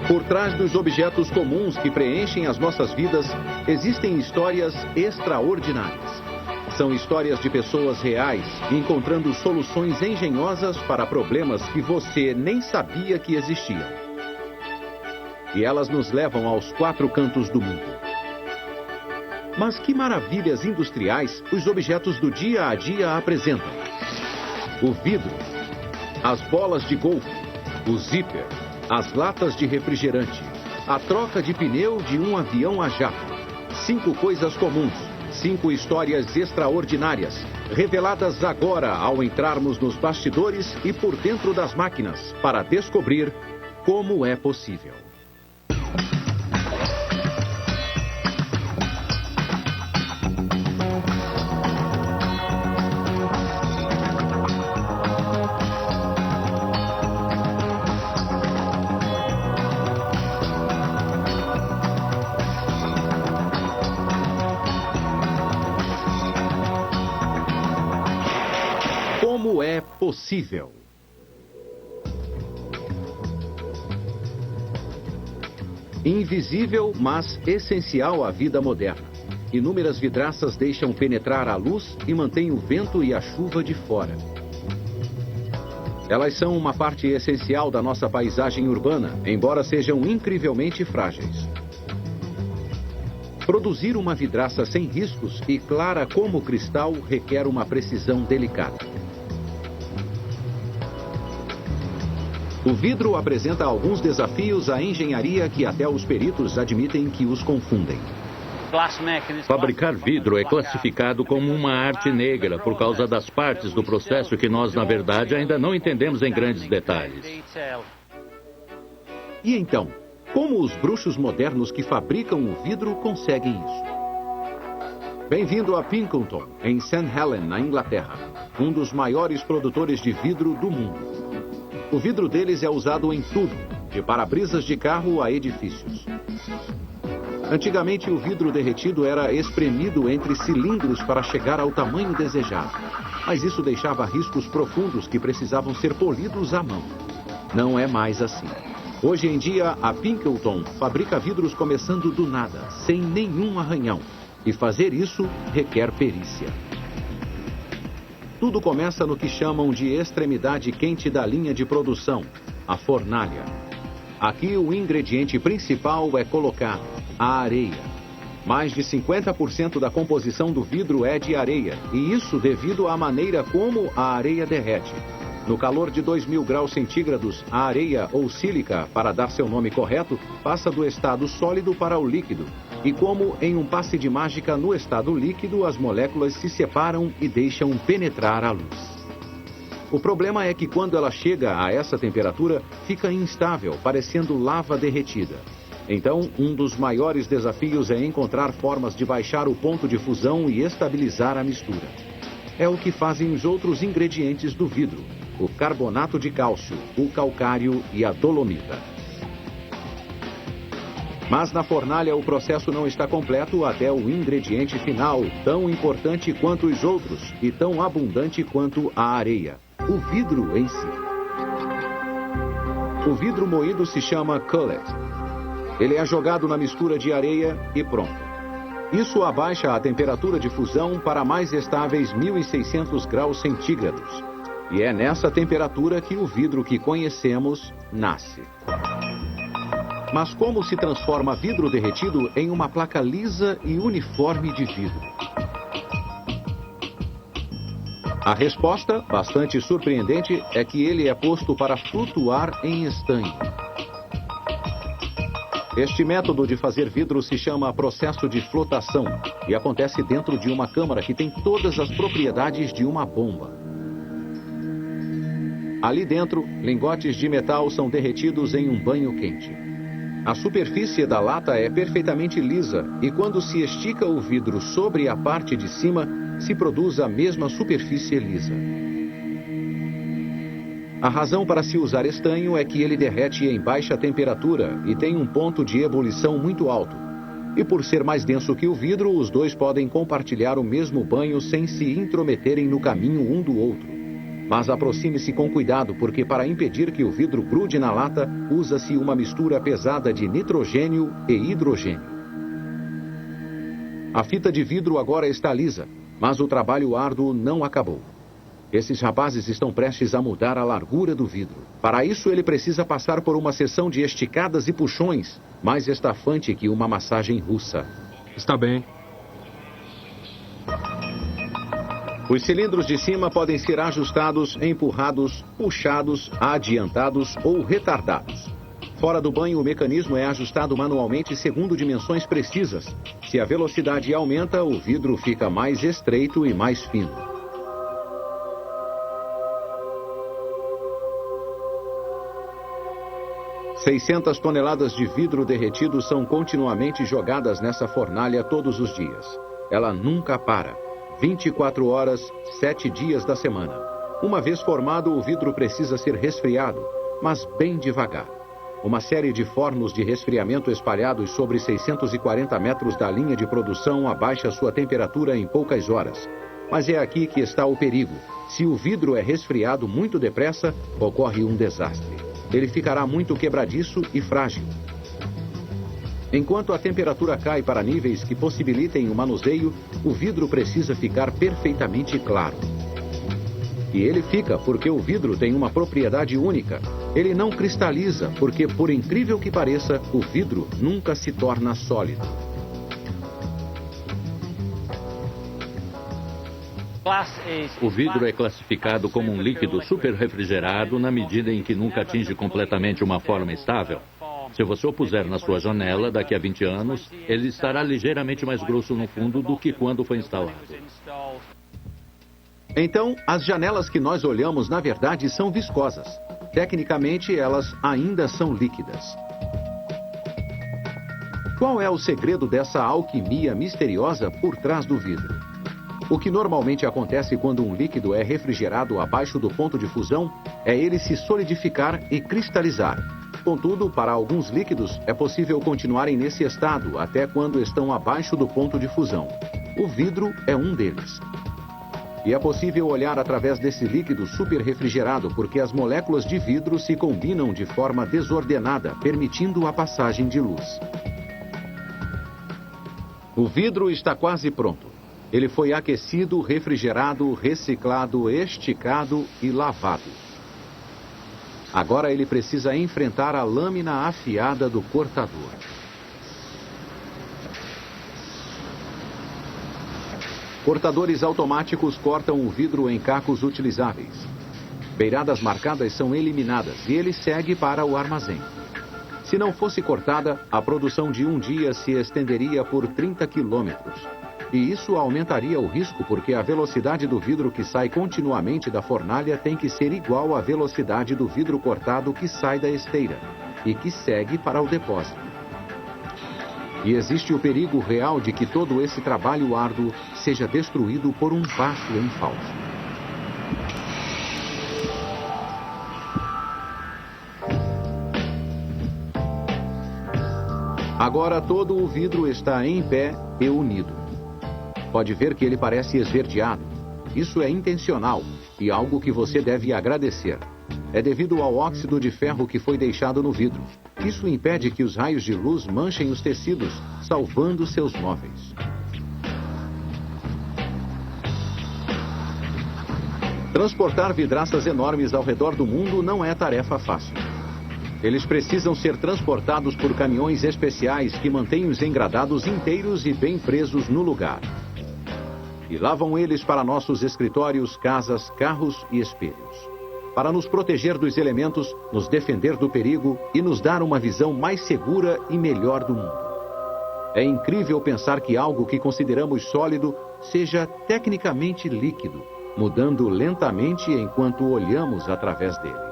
Por trás dos objetos comuns que preenchem as nossas vidas, existem histórias extraordinárias. São histórias de pessoas reais, encontrando soluções engenhosas para problemas que você nem sabia que existiam. E elas nos levam aos quatro cantos do mundo. Mas que maravilhas industriais os objetos do dia a dia apresentam. O vidro, as bolas de golfe, o zíper, as latas de refrigerante, a troca de pneu de um avião a jato. 5 coisas comuns, 5 histórias extraordinárias, reveladas agora ao entrarmos nos bastidores e por dentro das máquinas, para descobrir como é possível. Como é possível? Invisível, mas essencial à vida moderna. Inúmeras vidraças deixam penetrar a luz e mantêm o vento e a chuva de fora. Elas são uma parte essencial da nossa paisagem urbana, embora sejam incrivelmente frágeis. Produzir uma vidraça sem riscos e clara como cristal requer uma precisão delicada. O vidro apresenta alguns desafios à engenharia que até os peritos admitem que os confundem. Fabricar vidro é classificado como uma arte negra por causa das partes do processo que nós, na verdade, ainda não entendemos em grandes detalhes. E então, como os bruxos modernos que fabricam o vidro conseguem isso? Bem-vindo a Pinkerton, em St. Helens, na Inglaterra, um dos maiores produtores de vidro do mundo. O vidro deles é usado em tudo, de para-brisas de carro a edifícios. Antigamente, o vidro derretido era espremido entre cilindros para chegar ao tamanho desejado. Mas isso deixava riscos profundos que precisavam ser polidos à mão. Não é mais assim. Hoje em dia, a Pinkerton fabrica vidros começando do nada, sem nenhum arranhão. E fazer isso requer perícia. Tudo começa no que chamam de extremidade quente da linha de produção, a fornalha. Aqui o ingrediente principal é colocado, a areia. Mais de 50% da composição do vidro é de areia, e isso devido à maneira como a areia derrete. No calor de 2000 graus centígrados, a areia ou sílica, para dar seu nome correto, passa do estado sólido para o líquido. E como em um passe de mágica no estado líquido, as moléculas se separam e deixam penetrar a luz. O problema é que quando ela chega a essa temperatura, fica instável, parecendo lava derretida. Então, um dos maiores desafios é encontrar formas de baixar o ponto de fusão e estabilizar a mistura. É o que fazem os outros ingredientes do vidro: o carbonato de cálcio, o calcário e a dolomita. Mas na fornalha o processo não está completo até o ingrediente final, tão importante quanto os outros e tão abundante quanto a areia: o vidro em si. O vidro moído se chama cullet. Ele é jogado na mistura de areia e pronto. Isso abaixa a temperatura de fusão para mais estáveis 1600 graus centígrados. E é nessa temperatura que o vidro que conhecemos nasce. Mas como se transforma vidro derretido em uma placa lisa e uniforme de vidro? A resposta, bastante surpreendente, é que ele é posto para flutuar em estanho. Este método de fazer vidro se chama processo de flotação e acontece dentro de uma câmara que tem todas as propriedades de uma bomba. Ali dentro, lingotes de metal são derretidos em um banho quente. A superfície da lata é perfeitamente lisa e quando se estica o vidro sobre a parte de cima, se produz a mesma superfície lisa. A razão para se usar estanho é que ele derrete em baixa temperatura e tem um ponto de ebulição muito alto. E por ser mais denso que o vidro, os dois podem compartilhar o mesmo banho sem se intrometerem no caminho um do outro. Mas aproxime-se com cuidado, porque para impedir que o vidro grude na lata, usa-se uma mistura pesada de nitrogênio e hidrogênio. A fita de vidro agora está lisa, mas o trabalho árduo não acabou. Esses rapazes estão prestes a mudar a largura do vidro. Para isso, ele precisa passar por uma sessão de esticadas e puxões, mais estafante que uma massagem russa. Está bem. Os cilindros de cima podem ser ajustados, empurrados, puxados, adiantados ou retardados. Fora do banho, o mecanismo é ajustado manualmente segundo dimensões precisas. Se a velocidade aumenta, o vidro fica mais estreito e mais fino. 600 toneladas de vidro derretido são continuamente jogadas nessa fornalha todos os dias. Ela nunca para. 24 horas, 7 dias da semana. Uma vez formado, o vidro precisa ser resfriado, mas bem devagar. Uma série de fornos de resfriamento espalhados sobre 640 metros da linha de produção abaixa sua temperatura em poucas horas. Mas é aqui que está o perigo. Se o vidro é resfriado muito depressa, ocorre um desastre. Ele ficará muito quebradiço e frágil. Enquanto a temperatura cai para níveis que possibilitem o manuseio, o vidro precisa ficar perfeitamente claro. E ele fica porque o vidro tem uma propriedade única. Ele não cristaliza porque, por incrível que pareça, o vidro nunca se torna sólido. O vidro é classificado como um líquido superrefrigerado na medida em que nunca atinge completamente uma forma estável. Se você o puser na sua janela, daqui a 20 anos, ele estará ligeiramente mais grosso no fundo do que quando foi instalado. Então, as janelas que nós olhamos, na verdade, são viscosas. Tecnicamente, elas ainda são líquidas. Qual é o segredo dessa alquimia misteriosa por trás do vidro? O que normalmente acontece quando um líquido é refrigerado abaixo do ponto de fusão é ele se solidificar e cristalizar. Contudo, para alguns líquidos, é possível continuarem nesse estado até quando estão abaixo do ponto de fusão. O vidro é um deles. E é possível olhar através desse líquido superrefrigerado porque as moléculas de vidro se combinam de forma desordenada, permitindo a passagem de luz. O vidro está quase pronto. Ele foi aquecido, refrigerado, reciclado, esticado e lavado. Agora ele precisa enfrentar a lâmina afiada do cortador. Cortadores automáticos cortam o vidro em cacos utilizáveis. Beiradas marcadas são eliminadas e ele segue para o armazém. Se não fosse cortada, a produção de um dia se estenderia por 30 quilômetros. E isso aumentaria o risco porque a velocidade do vidro que sai continuamente da fornalha tem que ser igual à velocidade do vidro cortado que sai da esteira e que segue para o depósito. E existe o perigo real de que todo esse trabalho árduo seja destruído por um passo em falso. Agora todo o vidro está em pé e unido. Pode ver que ele parece esverdeado. Isso é intencional e algo que você deve agradecer. É devido ao óxido de ferro que foi deixado no vidro. Isso impede que os raios de luz manchem os tecidos, salvando seus móveis. Transportar vidraças enormes ao redor do mundo não é tarefa fácil. Eles precisam ser transportados por caminhões especiais que mantêm os engradados inteiros e bem presos no lugar. E lá vão eles para nossos escritórios, casas, carros e espelhos. Para nos proteger dos elementos, nos defender do perigo e nos dar uma visão mais segura e melhor do mundo. É incrível pensar que algo que consideramos sólido seja tecnicamente líquido, mudando lentamente enquanto olhamos através dele.